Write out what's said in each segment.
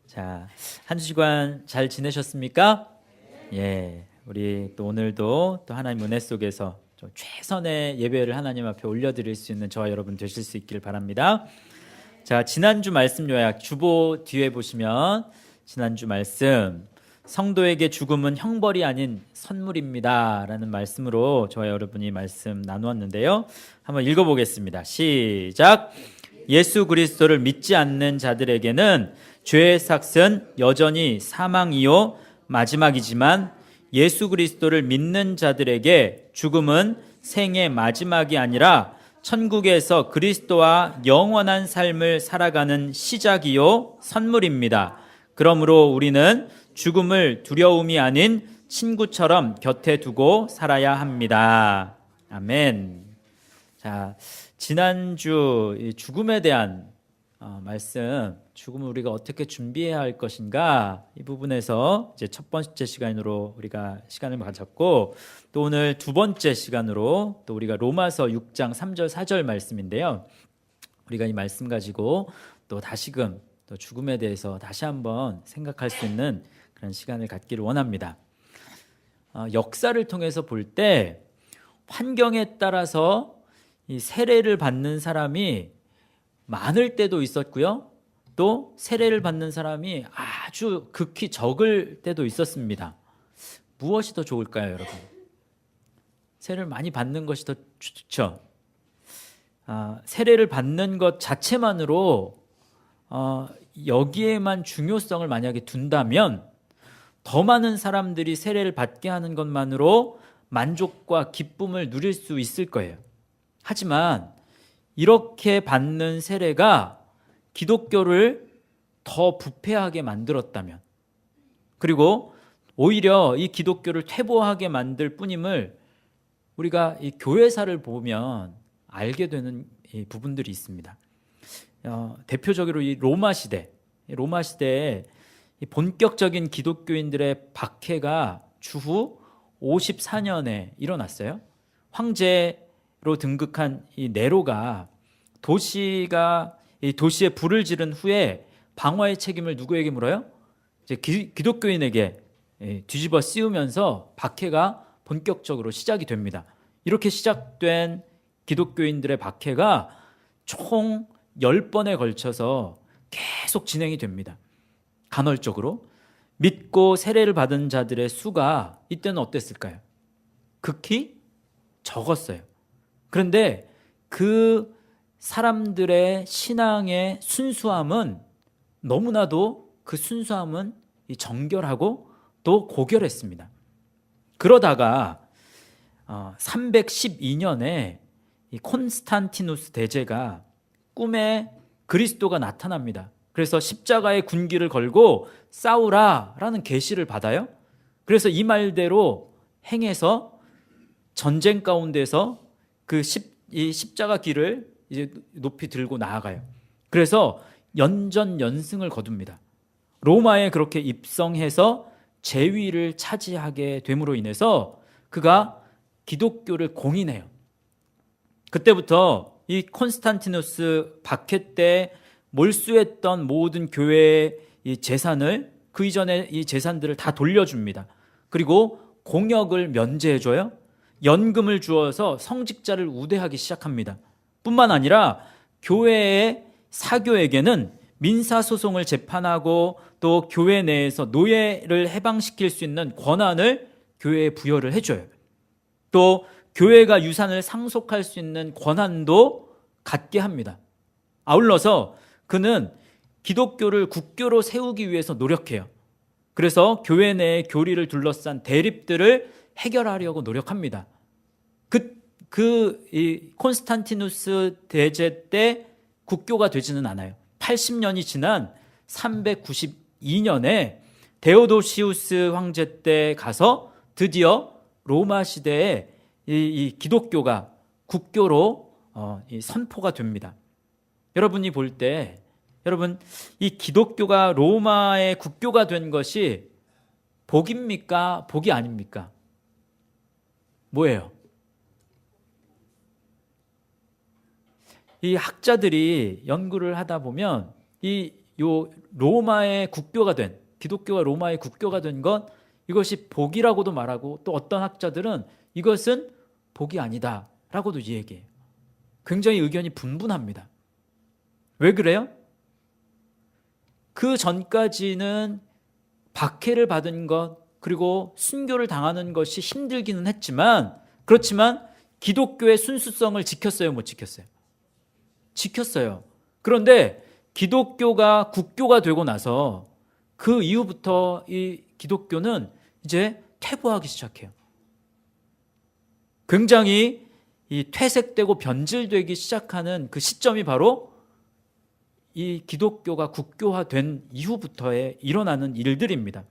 자, 한 주간 잘 지내셨습니까? 예, 우리 또 오늘도 또 하나님 은혜 속에서 좀 최선의 예배를 하나님 앞에 올려드릴 수 있는 저와 여러분 되실 수 있길 바랍니다. 자, 지난주 말씀 요약 주보 뒤에 보시면 지난주 말씀 성도에게 죽음은 형벌이 아닌 선물입니다 라는 말씀으로 저와 여러분이 말씀 나누었는데요. 한번 읽어보겠습니다. 시작. 예수 그리스도를 믿지 않는 자들에게는 죄의 삭은 여전히 사망이요 마지막이지만 예수 그리스도를 믿는 자들에게 죽음은 생의 마지막이 아니라 천국에서 그리스도와 영원한 삶을 살아가는 시작이요 선물입니다. 그러므로 우리는 죽음을 두려움이 아닌 친구처럼 곁에 두고 살아야 합니다. 아멘. 자, 지난주 죽음에 대한 말씀, 죽음을 우리가 어떻게 준비해야 할 것인가, 이 부분에서 이제 첫 번째 시간으로 우리가 시간을 가졌고, 또 오늘 두 번째 시간으로 또 우리가 로마서 6장 3절 4절 말씀인데요. 우리가 이 말씀 가지고 또 다시금 또 죽음에 대해서 다시 한번 생각할 수 있는 그런 시간을 갖기를 원합니다. 역사를 통해서 볼 때 환경에 따라서 이 세례를 받는 사람이 많을 때도 있었고요. 또 세례를 받는 사람이 아주 극히 적을 때도 있었습니다. 무엇이 더 좋을까요, 여러분? 세례를 많이 받는 것이 더 좋죠. 세례를 받는 것 자체만으로 여기에만 중요성을 만약에 둔다면 더 많은 사람들이 세례를 받게 하는 것만으로 만족과 기쁨을 누릴 수 있을 거예요. 하지만 이렇게 받는 세례가 기독교를 더 부패하게 만들었다면, 그리고 오히려 이 기독교를 퇴보하게 만들 뿐임을 우리가 이 교회사를 보면 알게 되는 이 부분들이 있습니다. 대표적으로 이 로마 시대에 이 본격적인 기독교인들의 박해가 주후 54년에 일어났어요. 황제로 등극한 이 네로가 도시에 불을 지른 후에 방화의 책임을 누구에게 물어요? 이제 기독교인에게 뒤집어 씌우면서 박해가 본격적으로 시작이 됩니다. 이렇게 시작된 기독교인들의 박해가 총 10번에 걸쳐서 계속 진행이 됩니다. 간헐적으로. 믿고 세례를 받은 자들의 수가 이때는 어땠을까요? 극히 적었어요. 그런데 그 사람들의 신앙의 순수함은 너무나도 그 순수함은 정결하고 또 고결했습니다. 그러다가 312년에 이 콘스탄티누스 대제가 꿈에 그리스도가 나타납니다. 그래서 십자가의 군기를 걸고 싸우라라는 계시를 받아요. 그래서 이 말대로 행해서 전쟁 가운데서 이 십자가 길을 이제 높이 들고 나아가요. 그래서 연전연승을 거둡니다. 로마에 그렇게 입성해서 제위를 차지하게 됨으로 인해서 그가 기독교를 공인해요. 그때부터 이 콘스탄티누스 박해 때 몰수했던 모든 교회의 이 재산을, 그 이전에 이 재산들을 다 돌려줍니다. 그리고 공역을 면제해줘요. 연금을 주어서 성직자를 우대하기 시작합니다. 뿐만 아니라 교회의 사교에게는 민사소송을 재판하고 또 교회 내에서 노예를 해방시킬 수 있는 권한을 교회에 부여를 해줘요. 또 교회가 유산을 상속할 수 있는 권한도 갖게 합니다. 아울러서 그는 기독교를 국교로 세우기 위해서 노력해요. 그래서 교회 내의 교리를 둘러싼 대립들을 해결하려고 노력합니다. 이 콘스탄티누스 대제 때 국교가 되지는 않아요. 80년이 지난 392년에 데오도시우스 황제 때 가서 드디어 로마 시대에 이 기독교가 국교로 선포가 됩니다. 여러분이 볼 때, 여러분, 이 기독교가 로마의 국교가 된 것이 복입니까? 복이 아닙니까? 뭐예요? 이 학자들이 연구를 하다 보면 이 요 로마의 국교가 된, 기독교가 로마의 국교가 된 것, 이것이 복이라고도 말하고, 또 어떤 학자들은 이것은 복이 아니다라고도 얘기해요. 굉장히 의견이 분분합니다. 왜 그래요? 그 전까지는 박해를 받은 것, 그리고 순교를 당하는 것이 힘들기는 했지만, 그렇지만 기독교의 순수성을 지켰어요, 못 지켰어요? 지켰어요. 그런데 기독교가 국교가 되고 나서 그 이후부터 이 기독교는 이제 퇴보하기 시작해요. 굉장히 이 퇴색되고 변질되기 시작하는 그 시점이 바로 이 기독교가 국교화된 이후부터의 일어나는 일들입니다.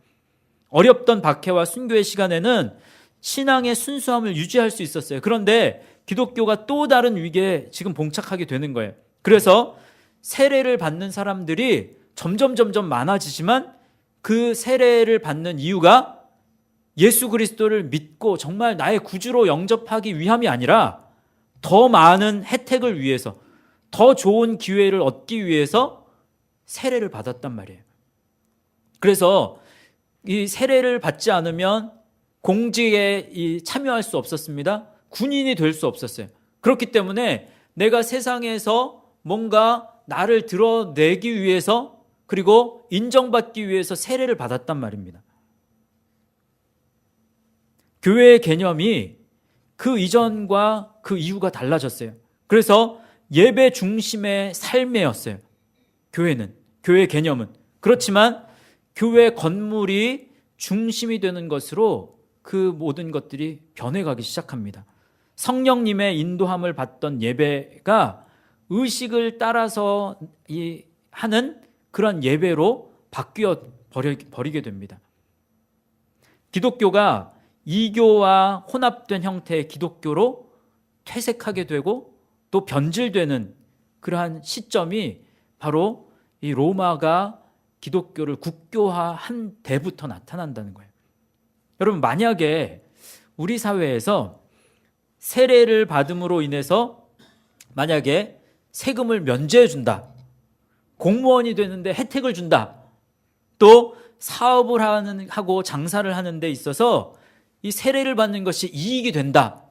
어렵던 박해와 순교의 시간에는 신앙의 순수함을 유지할 수 있었어요. 그런데 기독교가 또 다른 위기에 지금 봉착하게 되는 거예요. 그래서 세례를 받는 사람들이 점점 많아지지만, 그 세례를 받는 이유가 예수 그리스도를 믿고 정말 나의 구주로 영접하기 위함이 아니라 더 많은 혜택을 위해서, 더 좋은 기회를 얻기 위해서 세례를 받았단 말이에요. 그래서 이 세례를 받지 않으면 공직에 참여할 수 없었습니다. 군인이 될 수 없었어요. 그렇기 때문에 내가 세상에서 뭔가 나를 드러내기 위해서, 그리고 인정받기 위해서 세례를 받았단 말입니다. 교회의 개념이 그 이전과 그 이후가 달라졌어요. 그래서 예배 중심의 삶이었어요. 교회는, 교회 개념은. 그렇지만 교회 건물이 중심이 되는 것으로 그 모든 것들이 변해가기 시작합니다. 성령님의 인도함을 받던 예배가 의식을 따라서 하는 그런 예배로 바뀌어 버리게 됩니다. 기독교가 이교와 혼합된 형태의 기독교로 퇴색하게 되고 또 변질되는 그러한 시점이 바로 이 로마가 기독교를 국교화한 때부터 나타난다는 거예요. 여러분, 만약에 우리 사회에서 세례를 받음으로 인해서 만약에 세금을 면제해 준다, 공무원이 되는데 혜택을 준다, 또 사업을 하고 장사를 하는 데 있어서 이 세례를 받는 것이 이익이 된다,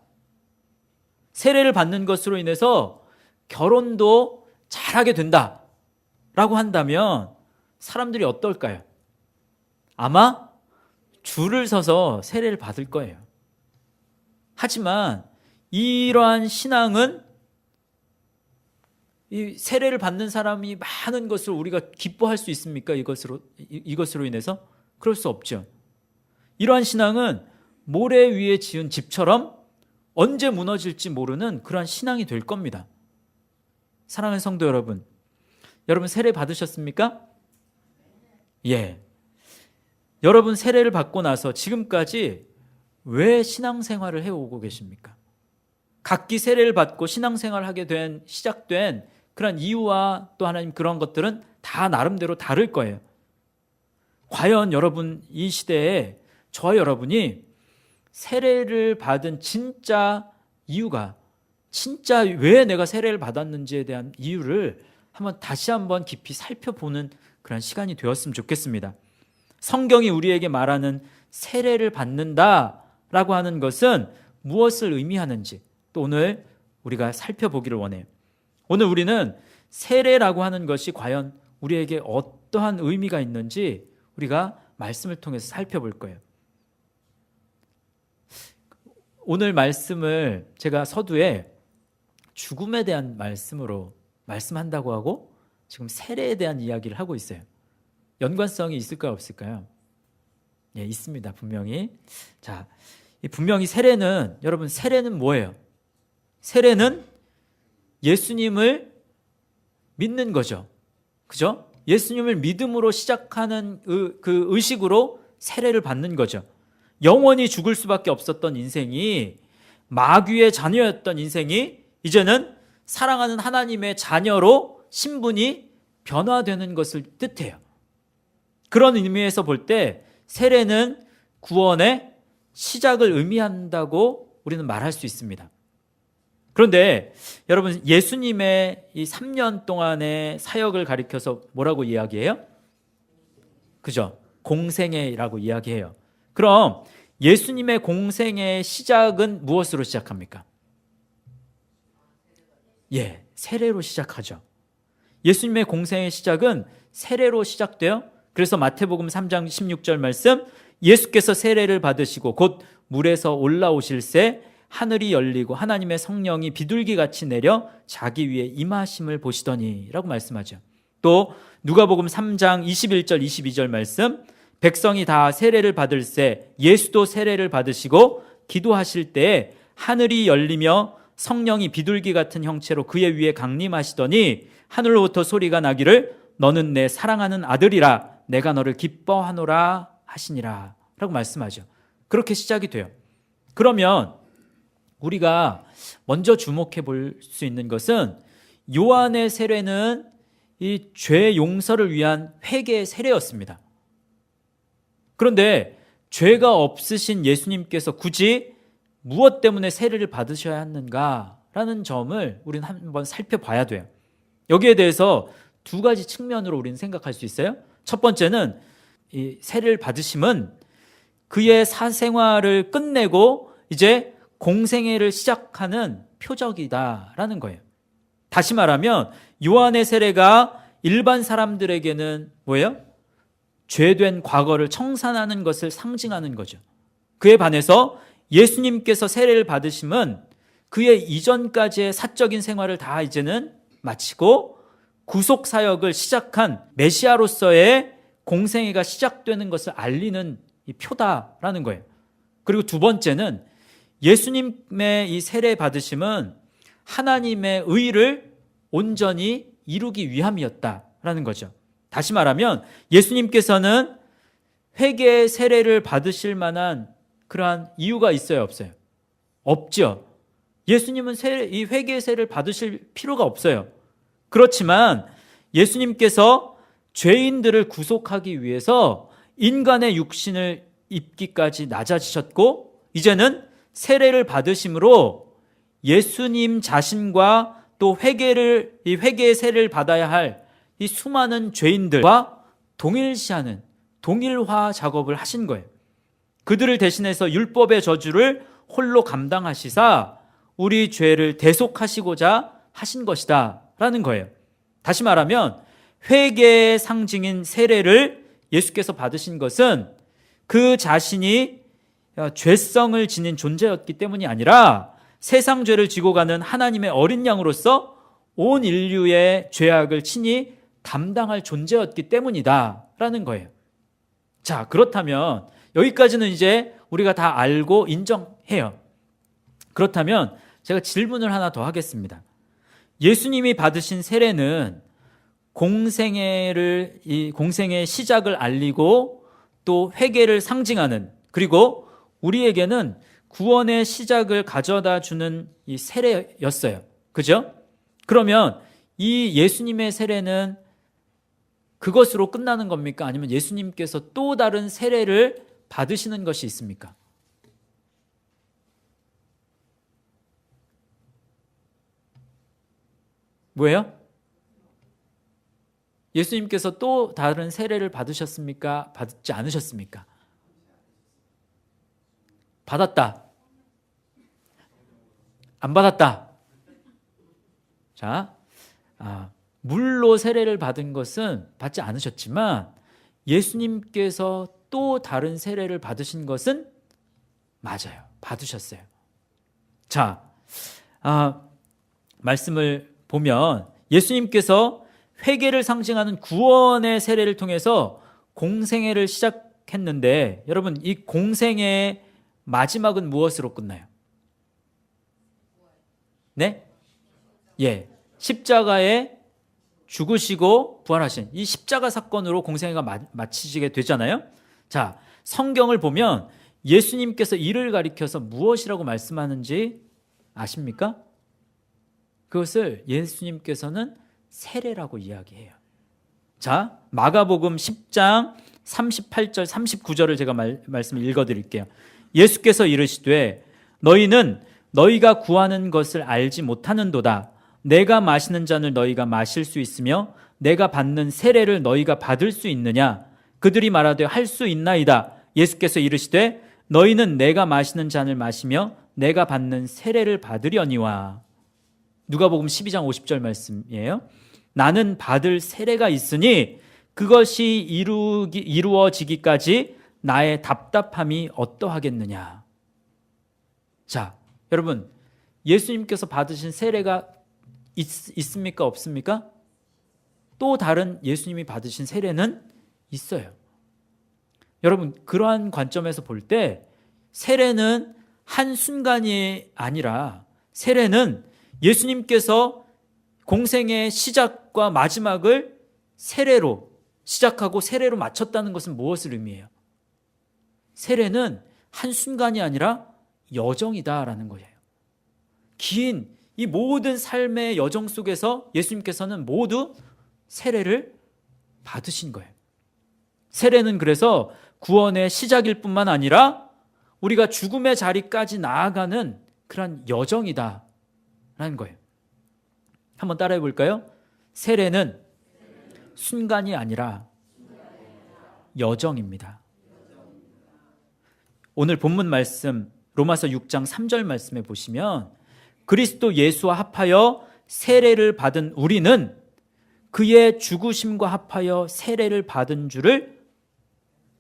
세례를 받는 것으로 인해서 결혼도 잘하게 된다 라고 한다면 사람들이 어떨까요? 아마 줄을 서서 세례를 받을 거예요. 하지만 이러한 신앙은, 이 세례를 받는 사람이 많은 것을 우리가 기뻐할 수 있습니까? 이것으로 인해서? 그럴 수 없죠. 이러한 신앙은 모래 위에 지은 집처럼 언제 무너질지 모르는 그러한 신앙이 될 겁니다. 사랑하는 성도 여러분, 여러분 세례 받으셨습니까? 예. 여러분 세례를 받고 나서 지금까지 왜 신앙생활을 해오고 계십니까? 각기 세례를 받고 신앙생활을 하게 시작된 그런 이유와 또 하나님 그런 것들은 다 나름대로 다를 거예요. 과연 여러분 이 시대에 저와 여러분이 세례를 받은 진짜 이유가, 진짜 왜 내가 세례를 받았는지에 대한 이유를 다시 한번 깊이 살펴보는 그런 시간이 되었으면 좋겠습니다. 성경이 우리에게 말하는 세례를 받는다라고 하는 것은 무엇을 의미하는지 또 오늘 우리가 살펴보기를 원해요. 오늘 우리는 세례라고 하는 것이 과연 우리에게 어떠한 의미가 있는지 우리가 말씀을 통해서 살펴볼 거예요. 오늘 말씀을 제가 서두에 죽음에 대한 말씀으로 말씀한다고 하고 지금 세례에 대한 이야기를 하고 있어요. 연관성이 있을까요, 없을까요? 예, 있습니다, 분명히. 자, 분명히 세례는, 여러분 세례는 뭐예요? 세례는 예수님을 믿는 거죠. 그죠? 예수님을 믿음으로 시작하는 그 의식으로 세례를 받는 거죠. 영원히 죽을 수밖에 없었던 인생이, 마귀의 자녀였던 인생이 이제는 사랑하는 하나님의 자녀로 신분이 변화되는 것을 뜻해요. 그런 의미에서 볼 때 세례는 구원의 시작을 의미한다고 우리는 말할 수 있습니다. 그런데 여러분, 예수님의 이 3년 동안의 사역을 가리켜서 뭐라고 이야기해요? 그죠? 공생애라고 이야기해요. 그럼 예수님의 공생애의 시작은 무엇으로 시작합니까? 예, 세례로 시작하죠. 예수님의 공생의 시작은 세례로 시작돼요. 그래서 마태복음 3장 16절 말씀, 예수께서 세례를 받으시고 곧 물에서 올라오실새 하늘이 열리고 하나님의 성령이 비둘기같이 내려 자기 위에 임하심을 보시더니 라고 말씀하죠. 또 누가복음 3장 21절 22절 말씀, 백성이 다 세례를 받을새 예수도 세례를 받으시고 기도하실 때에 하늘이 열리며 성령이 비둘기 같은 형체로 그의 위에 강림하시더니 하늘로부터 소리가 나기를 너는 내 사랑하는 아들이라 내가 너를 기뻐하노라 하시니라 라고 말씀하죠. 그렇게 시작이 돼요. 그러면 우리가 먼저 주목해 볼 수 있는 것은 요한의 세례는 이 죄 용서를 위한 회개의 세례였습니다. 그런데 죄가 없으신 예수님께서 굳이 무엇 때문에 세례를 받으셔야 하는가라는 점을 우리는 한번 살펴봐야 돼요. 여기에 대해서 두 가지 측면으로 우리는 생각할 수 있어요. 첫 번째는 이 세례를 받으심은 그의 사생활을 끝내고 이제 공생애를 시작하는 표적이다라는 거예요. 다시 말하면 요한의 세례가 일반 사람들에게는 뭐예요? 죄된 과거를 청산하는 것을 상징하는 거죠. 그에 반해서 예수님께서 세례를 받으심은 그의 이전까지의 사적인 생활을 다 이제는 마치고 구속 사역을 시작한 메시아로서의 공생애가 시작되는 것을 알리는 이 표다라는 거예요. 그리고 두 번째는 예수님의 이 세례 받으심은 하나님의 의를 온전히 이루기 위함이었다라는 거죠. 다시 말하면 예수님께서는 회개의 세례를 받으실 만한 그러한 이유가 있어요, 없어요? 없죠. 예수님은 이 회개의 세례를 받으실 필요가 없어요. 그렇지만 예수님께서 죄인들을 구속하기 위해서 인간의 육신을 입기까지 낮아지셨고 이제는 세례를 받으심으로 예수님 자신과 또 이 회개의 세례를 받아야 할 이 수많은 죄인들과 동일시하는 동일화 작업을 하신 거예요. 그들을 대신해서 율법의 저주를 홀로 감당하시사 우리 죄를 대속하시고자 하신 것이다 라는 거예요. 다시 말하면 회개의 상징인 세례를 예수께서 받으신 것은 그 자신이 죄성을 지닌 존재였기 때문이 아니라 세상 죄를 지고 가는 하나님의 어린 양으로서 온 인류의 죄악을 친히 담당할 존재였기 때문이다 라는 거예요. 자, 그렇다면 여기까지는 이제 우리가 다 알고 인정해요. 그렇다면 제가 질문을 하나 더 하겠습니다. 예수님이 받으신 세례는 공생애의 시작을 알리고 또 회개를 상징하는, 그리고 우리에게는 구원의 시작을 가져다 주는 이 세례였어요. 그죠? 그러면 이 예수님의 세례는 그것으로 끝나는 겁니까? 아니면 예수님께서 또 다른 세례를 받으시는 것이 있습니까? 뭐예요? 예수님께서 또 다른 세례를 받으셨습니까? 받지 않으셨습니까? 받았다. 안 받았다. 자, 물로 세례를 받은 것은 받지 않으셨지만 예수님께서 또 다른 세례를 받으신 것은 맞아요. 받으셨어요. 자, 말씀을 보면 예수님께서 회개를 상징하는 구원의 세례를 통해서 공생애를 시작했는데 여러분, 이 공생애의 마지막은 무엇으로 끝나요? 네? 예, 십자가에 죽으시고 부활하신 이 십자가 사건으로 공생애가 마치게 되잖아요. 자, 성경을 보면 예수님께서 이를 가리켜서 무엇이라고 말씀하는지 아십니까? 그것을 예수님께서는 세례라고 이야기해요. 자, 마가복음 10장 38절 39절을 제가 말씀을 읽어드릴게요. 예수께서 이르시되 너희는 너희가 구하는 것을 알지 못하는도다. 내가 마시는 잔을 너희가 마실 수 있으며 내가 받는 세례를 너희가 받을 수 있느냐? 그들이 말하되 할 수 있나이다. 예수께서 이르시되 너희는 내가 마시는 잔을 마시며 내가 받는 세례를 받으려니와. 누가복음 12장 50절 말씀이에요. 나는 받을 세례가 있으니 그것이 이루어지기까지 나의 답답함이 어떠하겠느냐. 자, 여러분, 예수님께서 받으신 세례가 있습니까? 없습니까? 또 다른 예수님이 받으신 세례는 있어요. 여러분, 그러한 관점에서 볼 때 세례는 한순간이 아니라 세례는 예수님께서 공생의 시작과 마지막을 세례로 시작하고 세례로 마쳤다는 것은 무엇을 의미해요? 세례는 한순간이 아니라 여정이다라는 거예요. 긴 이 모든 삶의 여정 속에서 예수님께서는 모두 세례를 받으신 거예요. 세례는 그래서 구원의 시작일 뿐만 아니라 우리가 죽음의 자리까지 나아가는 그런 여정이다라는 거예요. 한번 따라해 볼까요? 세례는 순간이 아니라 여정입니다. 오늘 본문 말씀 로마서 6장 3절 말씀에 보시면 그리스도 예수와 합하여 세례를 받은 우리는 그의 죽으심과 합하여 세례를 받은 줄을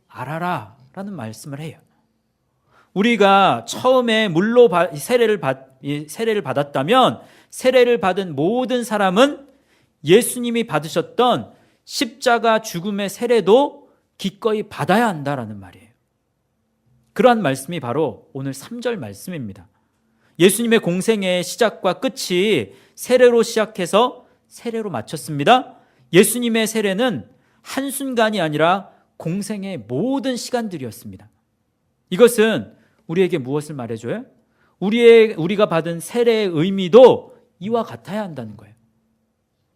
알아라 라는 말씀을 해요. 우리가 처음에 물로 세례를 받았다면 세례를 받은 모든 사람은 예수님이 받으셨던 십자가 죽음의 세례도 기꺼이 받아야 한다라는 말이에요. 그러한 말씀이 바로 오늘 3절 말씀입니다. 예수님의 공생의 시작과 끝이 세례로 시작해서 세례로 마쳤습니다. 예수님의 세례는 한순간이 아니라 공생의 모든 시간들이었습니다. 이것은 우리에게 무엇을 말해줘요? 우리가 받은 세례의 의미도 이와 같아야 한다는 거예요.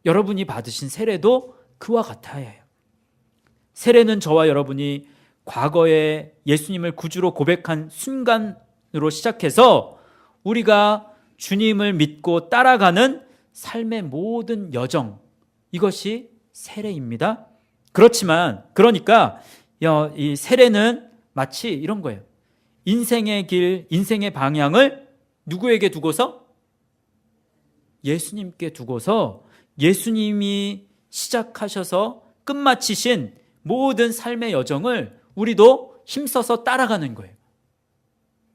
여러분이 받으신 세례도 그와 같아야 해요. 세례는 저와 여러분이 과거에 예수님을 구주로 고백한 순간으로 시작해서 우리가 주님을 믿고 따라가는 삶의 모든 여정, 이것이 세례입니다. 그러니까 이 세례는 마치 이런 거예요. 인생의 길, 인생의 방향을 누구에게 두고서? 예수님께 두고서 예수님이 시작하셔서 끝마치신 모든 삶의 여정을 우리도 힘써서 따라가는 거예요.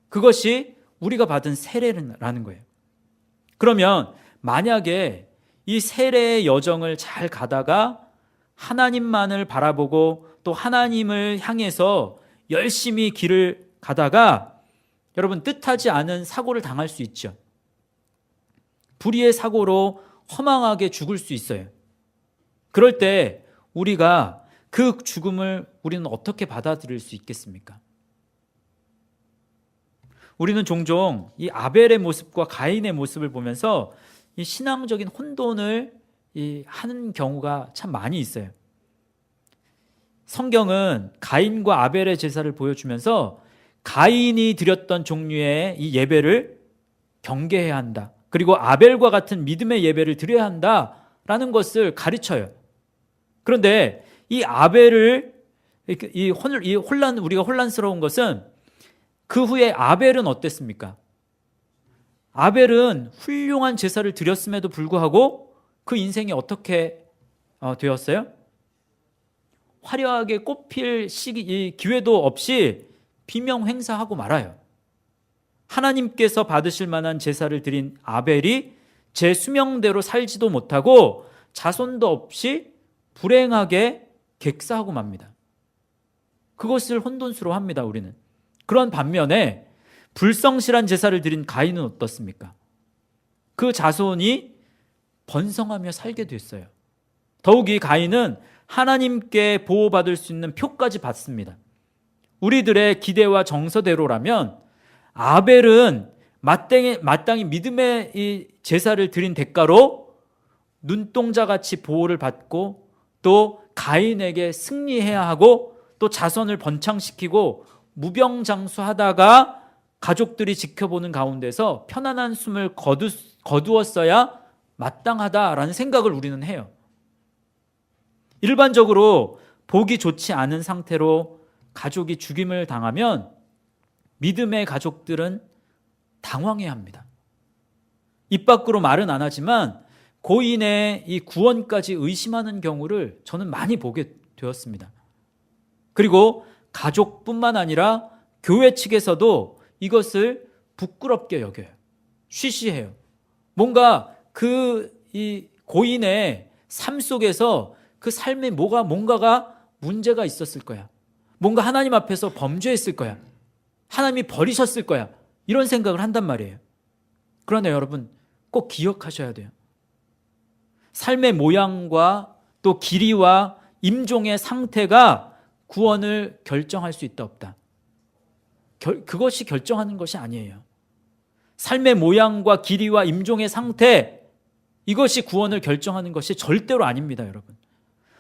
그것이 우리가 받은 세례라는 거예요. 그러면 만약에 이 세례의 여정을 잘 가다가 하나님만을 바라보고 또 하나님을 향해서 열심히 길을 가다가 여러분 뜻하지 않은 사고를 당할 수 있죠. 불의의 사고로 허망하게 죽을 수 있어요. 그럴 때 우리가 그 죽음을 우리는 어떻게 받아들일 수 있겠습니까? 우리는 종종 이 아벨의 모습과 가인의 모습을 보면서 이 신앙적인 혼돈을 하는 경우가 참 많이 있어요. 성경은 가인과 아벨의 제사를 보여주면서 가인이 드렸던 종류의 이 예배를 경계해야 한다. 그리고 아벨과 같은 믿음의 예배를 드려야 한다라는 것을 가르쳐요. 그런데 이 아벨을 우리가 혼란스러운 것은 그 후에 아벨은 어땠습니까? 아벨은 훌륭한 제사를 드렸음에도 불구하고 그 인생이 어떻게 되었어요? 화려하게 꽃필 기회도 없이 비명횡사하고 말아요. 하나님께서 받으실 만한 제사를 드린 아벨이 제 수명대로 살지도 못하고 자손도 없이 불행하게 객사하고 맙니다. 그것을 혼돈스러워합니다. 우리는. 그런 반면에 불성실한 제사를 드린 가인은 어떻습니까? 그 자손이 번성하며 살게 됐어요. 더욱이 가인은 하나님께 보호받을 수 있는 표까지 받습니다. 우리들의 기대와 정서대로라면 아벨은 마땅히 믿음의 이 제사를 드린 대가로 눈동자같이 보호를 받고 또 가인에게 승리해야 하고 또 자손을 번창시키고 무병장수하다가 가족들이 지켜보는 가운데서 편안한 숨을 거두었어야 마땅하다라는 생각을 우리는 해요. 일반적으로 보기 좋지 않은 상태로 가족이 죽임을 당하면 믿음의 가족들은 당황해야 합니다. 입 밖으로 말은 안 하지만 고인의 이 구원까지 의심하는 경우를 저는 많이 보게 되었습니다. 그리고 가족뿐만 아니라 교회 측에서도 이것을 부끄럽게 여겨요. 쉬쉬해요. 뭔가 이 고인의 삶 속에서 그 삶에 뭔가가 문제가 있었을 거야. 뭔가 하나님 앞에서 범죄했을 거야. 하나님이 버리셨을 거야. 이런 생각을 한단 말이에요. 그러나 여러분 꼭 기억하셔야 돼요. 삶의 모양과 또 길이와 임종의 상태가 구원을 결정할 수 있다 없다. 그것이 결정하는 것이 아니에요. 삶의 모양과 길이와 임종의 상태, 이것이 구원을 결정하는 것이 절대로 아닙니다, 여러분.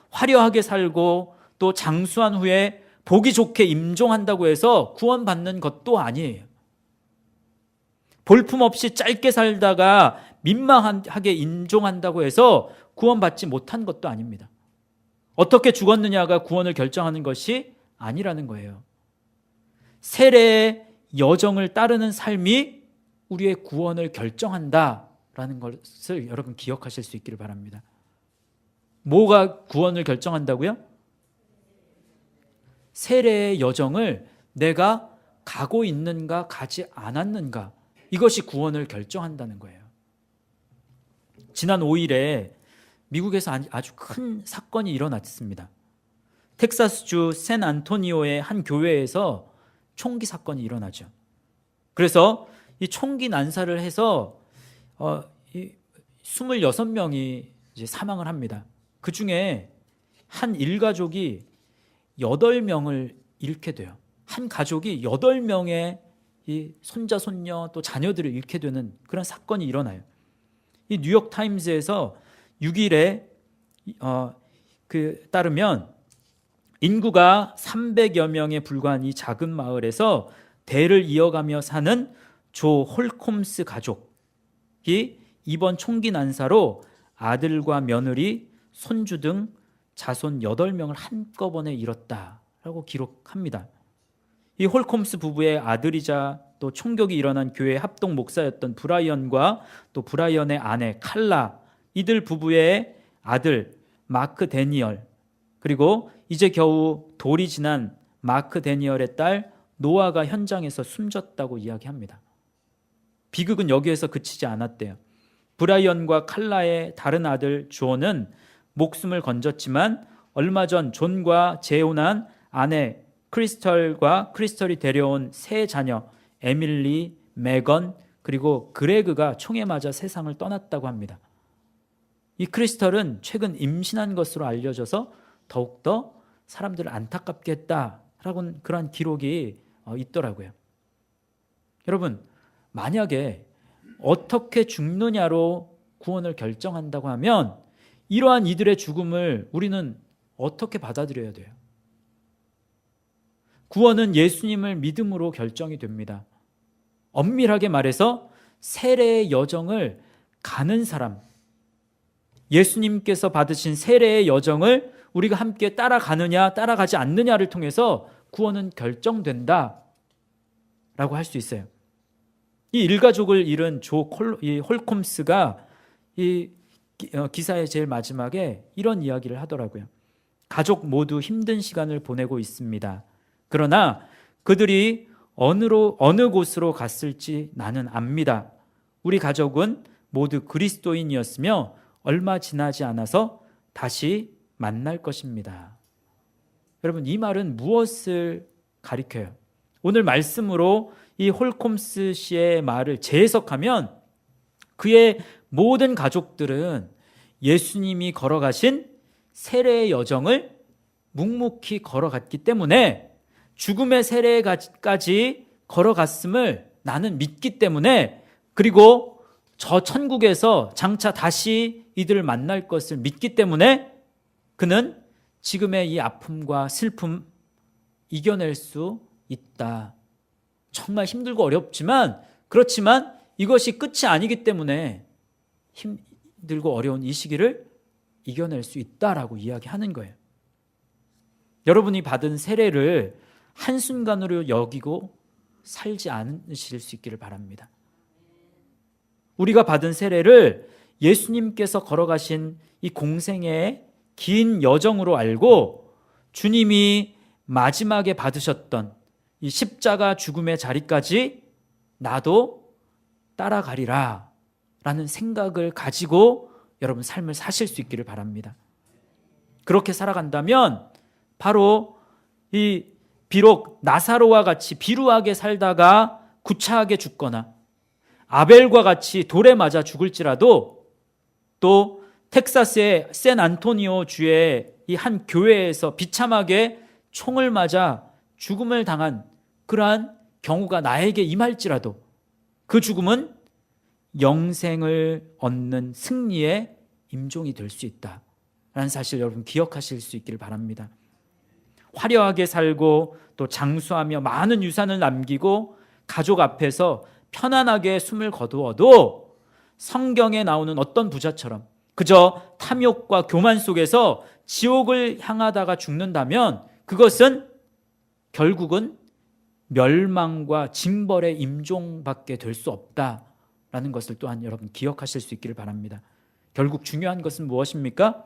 화려하게 살고 또 장수한 후에 보기 좋게 임종한다고 해서 구원받는 것도 아니에요. 볼품없이 짧게 살다가 민망하게 임종한다고 해서 구원받지 못한 것도 아닙니다. 어떻게 죽었느냐가 구원을 결정하는 것이 아니라는 거예요. 세례의 여정을 따르는 삶이 우리의 구원을 결정한다라는 것을 여러분 기억하실 수 있기를 바랍니다. 뭐가 구원을 결정한다고요? 세례의 여정을 내가 가고 있는가 가지 않았는가, 이것이 구원을 결정한다는 거예요. 지난 5일에 미국에서 아주 큰 사건이 일어났습니다. 텍사스주 샌안토니오의 한 교회에서 총기 사건이 일어나죠. 그래서 이 총기 난사를 해서 26명이 이제 사망을 합니다. 그 중에 한 일가족이 8명을 잃게 돼요. 한 가족이 8명의 이 손자, 손녀 또 자녀들을 잃게 되는 그런 사건이 일어나요. 이 뉴욕 타임즈에서 6일에 따르면 인구가 300여 명에 불과한 이 작은 마을에서 대를 이어가며 사는 조 홀콤스 가족이 이번 총기 난사로 아들과 며느리, 손주 등 자손 8명을 한꺼번에 잃었다라고 기록합니다. 이 홀콤스 부부의 아들이자 또 총격이 일어난 교회 합동 목사였던 브라이언과 또 브라이언의 아내 칼라, 이들 부부의 아들 마크 데니얼, 그리고 이제 겨우 돌이 지난 마크 데니얼의 딸 노아가 현장에서 숨졌다고 이야기합니다. 비극은 여기에서 그치지 않았대요. 브라이언과 칼라의 다른 아들 존은 목숨을 건졌지만 얼마 전 존과 재혼한 아내 크리스털이 데려온 세 자녀 에밀리, 메건, 그리고 그레그가 총에 맞아 세상을 떠났다고 합니다. 이 크리스털은 최근 임신한 것으로 알려져서 더욱더 사람들을 안타깝게 했다라고 그런 기록이 있더라고요. 여러분, 만약에 어떻게 죽느냐로 구원을 결정한다고 하면 이러한 이들의 죽음을 우리는 어떻게 받아들여야 돼요? 구원은 예수님을 믿음으로 결정이 됩니다. 엄밀하게 말해서 세례의 여정을 가는 사람, 예수님께서 받으신 세례의 여정을 우리가 함께 따라가느냐 따라가지 않느냐를 통해서 구원은 결정된다라고 할 수 있어요. 이 일가족을 잃은 이 홀콤스가 이 기사의 제일 마지막에 이런 이야기를 하더라고요. 가족 모두 힘든 시간을 보내고 있습니다. 그러나 그들이 어느 곳으로 갔을지 나는 압니다. 우리 가족은 모두 그리스도인이었으며 얼마 지나지 않아서 다시 만날 것입니다. 여러분, 이 말은 무엇을 가리켜요? 오늘 말씀으로 이 홀콤스 씨의 말을 재해석하면 그의 모든 가족들은 예수님이 걸어가신 세례의 여정을 묵묵히 걸어갔기 때문에 죽음의 세례까지 걸어갔음을 나는 믿기 때문에, 그리고 저 천국에서 장차 다시 이들을 만날 것을 믿기 때문에 그는 지금의 이 아픔과 슬픔 이겨낼 수 있다. 정말 힘들고 어렵지만, 그렇지만 이것이 끝이 아니기 때문에 힘들고 어려운 이 시기를 이겨낼 수 있다라고 이야기하는 거예요. 여러분이 받은 세례를 한순간으로 여기고 살지 않으실 수 있기를 바랍니다. 우리가 받은 세례를 예수님께서 걸어가신 이 공생의 긴 여정으로 알고 주님이 마지막에 받으셨던 이 십자가 죽음의 자리까지 나도 따라가리라 라는 생각을 가지고 여러분 삶을 사실 수 있기를 바랍니다. 그렇게 살아간다면 바로 이 비록 나사로와 같이 비루하게 살다가 구차하게 죽거나 아벨과 같이 돌에 맞아 죽을지라도, 또 텍사스의 샌안토니오 주의 이 한 교회에서 비참하게 총을 맞아 죽음을 당한 그러한 경우가 나에게 임할지라도 그 죽음은 영생을 얻는 승리의 임종이 될 수 있다라는 사실 여러분 기억하실 수 있기를 바랍니다. 화려하게 살고 또 장수하며 많은 유산을 남기고 가족 앞에서 편안하게 숨을 거두어도 성경에 나오는 어떤 부자처럼 그저 탐욕과 교만 속에서 지옥을 향하다가 죽는다면 그것은 결국은 멸망과 징벌의 임종밖에 될 수 없다라는 것을 또한 여러분 기억하실 수 있기를 바랍니다. 결국 중요한 것은 무엇입니까?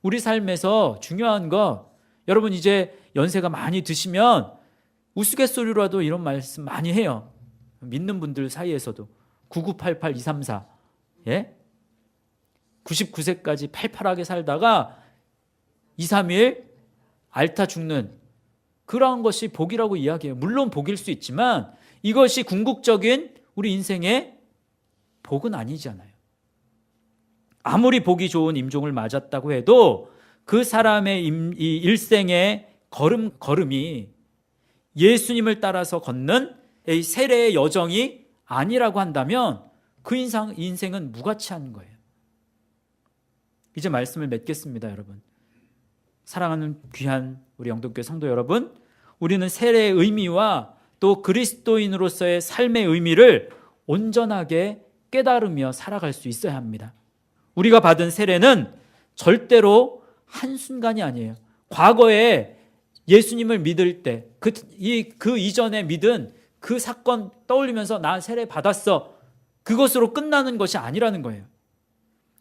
우리 삶에서 중요한 것, 여러분 이제 연세가 많이 드시면 우스갯소리로라도 이런 말씀 많이 해요. 믿는 분들 사이에서도 9988234 예? 99세까지 팔팔하게 살다가 2, 3일 앓다 죽는 그러한 것이 복이라고 이야기해요. 물론 복일 수 있지만 이것이 궁극적인 우리 인생의 복은 아니잖아요. 아무리 복이 좋은 임종을 맞았다고 해도 그 사람의 이 일생의 걸음이 예수님을 따라서 걷는 이 세례의 여정이 아니라고 한다면 그 인생은 무가치한 거예요. 이제 말씀을 맺겠습니다, 여러분. 사랑하는 귀한 우리 영동교회 성도 여러분, 우리는 세례의 의미와 또 그리스도인으로서의 삶의 의미를 온전하게 깨달으며 살아갈 수 있어야 합니다. 우리가 받은 세례는 절대로 한순간이 아니에요. 과거에 예수님을 믿을 때 그 이전에 믿은 그 사건 떠올리면서 나 세례 받았어, 그것으로 끝나는 것이 아니라는 거예요.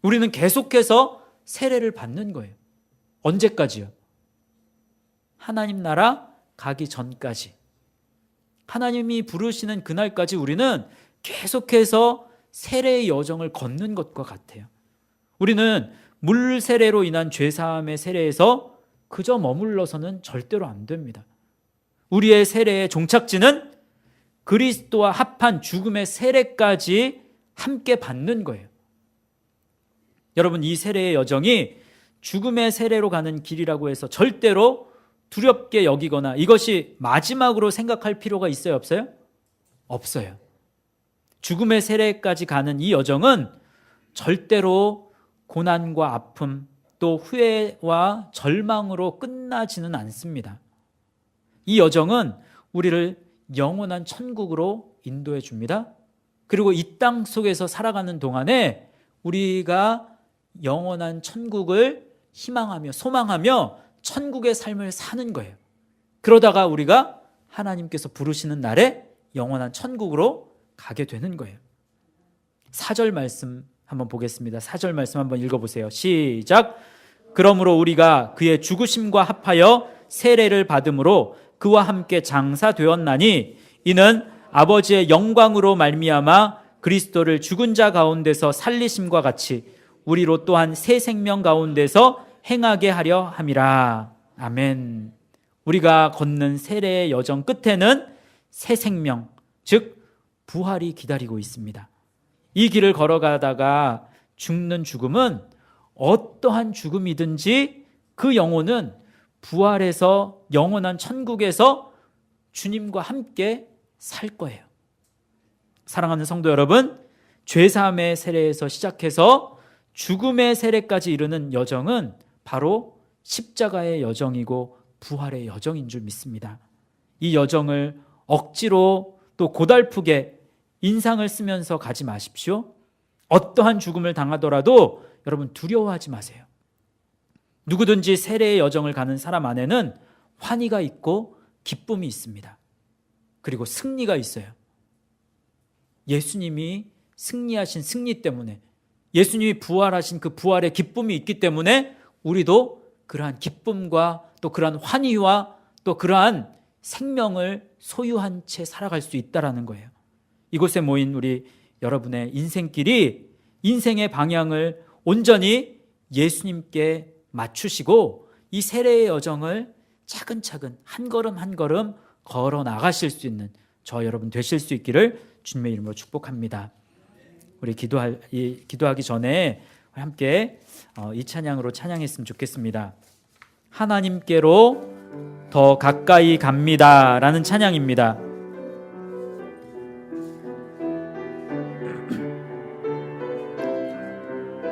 우리는 계속해서 세례를 받는 거예요. 언제까지요? 하나님 나라 가기 전까지, 하나님이 부르시는 그날까지 우리는 계속해서 세례의 여정을 걷는 것과 같아요. 우리는 물 세례로 인한 죄사함의 세례에서 그저 머물러서는 절대로 안 됩니다. 우리의 세례의 종착지는 그리스도와 합한 죽음의 세례까지 함께 받는 거예요. 여러분, 이 세례의 여정이 죽음의 세례로 가는 길이라고 해서 절대로 두렵게 여기거나 이것이 마지막으로 생각할 필요가 있어요, 없어요? 없어요. 죽음의 세례까지 가는 이 여정은 절대로 고난과 아픔 또 후회와 절망으로 끝나지는 않습니다. 이 여정은 우리를 영원한 천국으로 인도해 줍니다. 그리고 이 땅 속에서 살아가는 동안에 우리가 영원한 천국을 희망하며 소망하며 천국의 삶을 사는 거예요. 그러다가 우리가 하나님께서 부르시는 날에 영원한 천국으로 가게 되는 거예요. 4절 말씀 한번 보겠습니다. 4절 말씀 한번 읽어보세요. 시작. 그러므로 우리가 그의 죽으심과 합하여 세례를 받음으로 그와 함께 장사되었나니 이는 아버지의 영광으로 말미암아 그리스도를 죽은 자 가운데서 살리심과 같이 우리로 또한 새 생명 가운데서 행하게 하려 함이라. 아멘. 우리가 걷는 세례의 여정 끝에는 새 생명, 즉 부활이 기다리고 있습니다. 이 길을 걸어가다가 죽는 죽음은 어떠한 죽음이든지 그 영혼은 부활해서 영원한 천국에서 주님과 함께 살 거예요. 사랑하는 성도 여러분, 죄사함의 세례에서 시작해서 죽음의 세례까지 이르는 여정은 바로 십자가의 여정이고 부활의 여정인 줄 믿습니다. 이 여정을 억지로 또 고달프게 인상을 쓰면서 가지 마십시오. 어떠한 죽음을 당하더라도 여러분 두려워하지 마세요. 누구든지 세례의 여정을 가는 사람 안에는 환희가 있고 기쁨이 있습니다. 그리고 승리가 있어요. 예수님이 승리하신 승리 때문에, 예수님이 부활하신 그 부활의 기쁨이 있기 때문에 우리도 그러한 기쁨과 또 그러한 환희와 또 그러한 생명을 소유한 채 살아갈 수 있다는 거예요. 이곳에 모인 우리 여러분의 인생길이, 인생의 방향을 온전히 예수님께 맞추시고 이 세례의 여정을 차근차근 한 걸음 한 걸음 걸어 나가실 수 있는 저 여러분 되실 수 있기를 주님의 이름으로 축복합니다. 우리 기도하기 전에 함께 이 찬양으로 찬양했으면 좋겠습니다. 하나님께로 더 가까이 갑니다 라는 찬양입니다.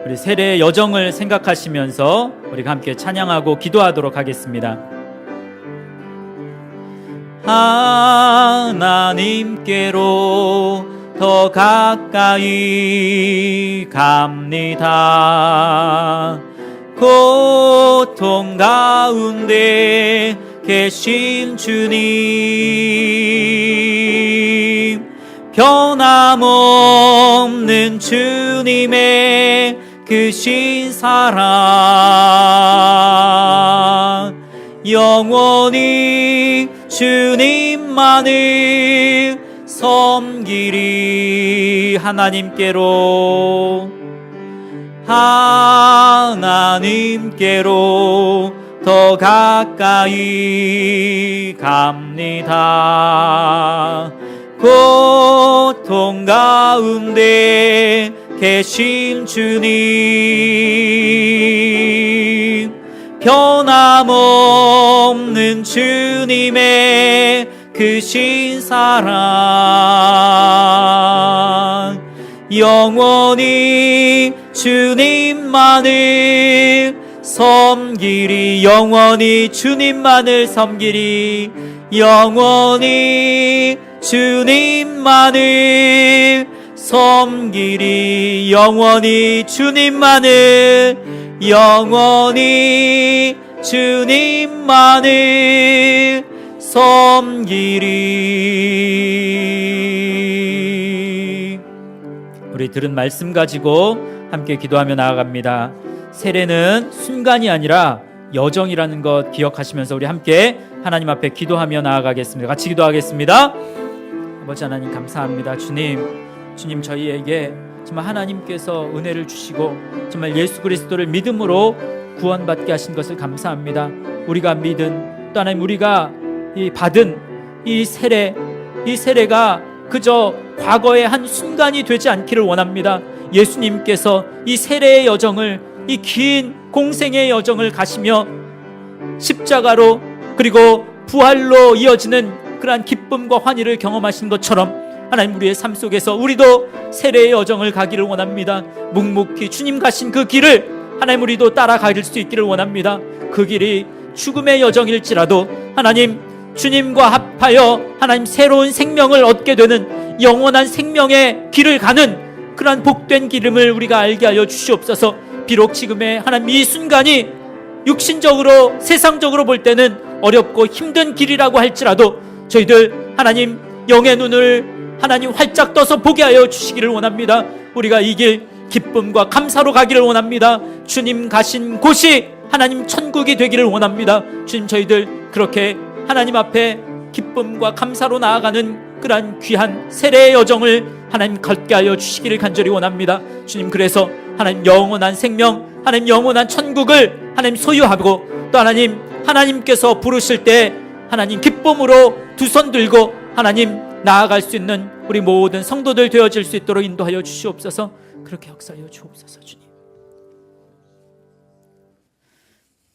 우리 세례의 여정을 생각하시면서 우리가 함께 찬양하고 기도하도록 하겠습니다. 하나님께로 더 가까이 갑니다. 고통 가운데 계신 주님, 변함없는 주님의 크신 사랑, 영원히 주님만을 섬기리. 하나님께로 더 가까이 갑니다. 고통 가운데 계신 주님, 변함없는 주님의 크신 사랑, 영원히 주님만을 섬기리. 영원히 주님만을 섬기리. 영원히 주님만을 섬기리. 영원히 주님만을, 영원히 주님만을 섬기리. 우리 들은 말씀 가지고 함께 기도하며 나아갑니다. 세례는 순간이 아니라 여정이라는 것 기억하시면서 우리 함께 하나님 앞에 기도하며 나아가겠습니다. 같이 기도하겠습니다. 아버지 하나님 감사합니다. 주님 저희에게 정말 하나님께서 은혜를 주시고 정말 예수 그리스도를 믿음으로 구원받게 하신 것을 감사합니다. 우리가 믿은, 또 하나님 우리가 받은 이 세례가 그저 과거의 한 순간이 되지 않기를 원합니다. 예수님께서 이 세례의 여정을, 이 긴 공생의 여정을 가시며 십자가로 그리고 부활로 이어지는 그러한 기쁨과 환희를 경험하신 것처럼 하나님 우리의 삶 속에서 우리도 세례의 여정을 가기를 원합니다. 묵묵히 주님 가신 그 길을 하나님 우리도 따라갈 수 있기를 원합니다. 그 길이 죽음의 여정일지라도 하나님 주님과 합하여 하나님 새로운 생명을 얻게 되는 영원한 생명의 길을 가는 그러한 복된 기름을 우리가 알게 하여 주시옵소서. 비록 지금의 하나님 이 순간이 육신적으로 세상적으로 볼 때는 어렵고 힘든 길이라고 할지라도 저희들 하나님 영의 눈을 하나님 활짝 떠서 보게 하여 주시기를 원합니다. 우리가 이 길 기쁨과 감사로 가기를 원합니다. 주님 가신 곳이 하나님 천국이 되기를 원합니다. 주님 저희들 그렇게 하나님 앞에 기쁨과 감사로 나아가는 그러한 귀한 세례의 여정을 하나님 걷게 하여 주시기를 간절히 원합니다. 주님 그래서 하나님 영원한 생명, 하나님 영원한 천국을 하나님 소유하고 또 하나님께서 부르실 때 하나님 기쁨으로 두 손 들고 하나님 나아갈 수 있는 우리 모든 성도들 되어질 수 있도록 인도하여 주시옵소서. 그렇게 역사하여 주옵소서. 주님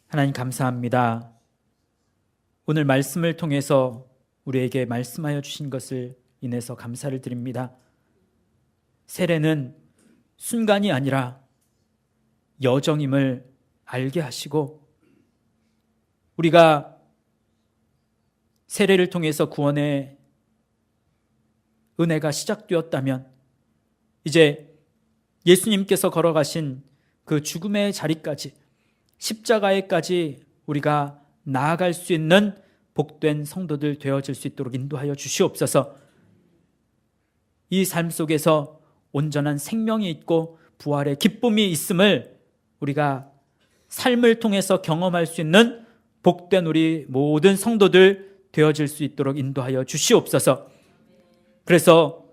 하나님 감사합니다. 오늘 말씀을 통해서 우리에게 말씀하여 주신 것을 인해서 감사를 드립니다. 세례는 순간이 아니라 여정임을 알게 하시고 우리가 세례를 통해서 구원의 은혜가 시작되었다면 이제 예수님께서 걸어가신 그 죽음의 자리까지, 십자가에까지 우리가 나아갈 수 있는 복된 성도들 되어질 수 있도록 인도하여 주시옵소서. 이 삶 속에서 온전한 생명이 있고 부활의 기쁨이 있음을 우리가 삶을 통해서 경험할 수 있는 복된 우리 모든 성도들 되어질 수 있도록 인도하여 주시옵소서. 그래서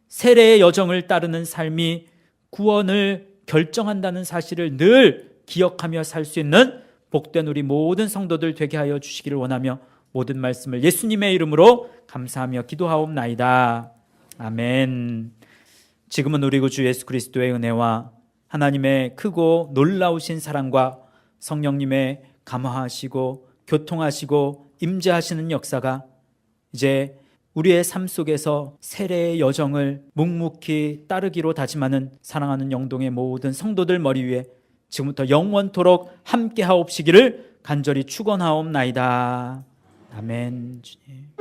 세례의 여정을 따르는 삶이 구원을 결정한다는 사실을 늘 기억하며 살 수 있는 복된 우리 모든 성도들 되게 하여 주시기를 원하며 모든 말씀을 예수님의 이름으로 감사하며 기도하옵나이다. 아멘. 지금은 우리 구주 예수 그리스도의 은혜와 하나님의 크고 놀라우신 사랑과 성령님의 감화하시고 교통하시고 임재하시는 역사가 이제 우리의 삶 속에서 세례의 여정을 묵묵히 따르기로 다짐하는 사랑하는 영동의 모든 성도들 머리 위에 지금부터 영원토록 함께 하옵시기를 간절히 축원하옵나이다. 아멘. 주님.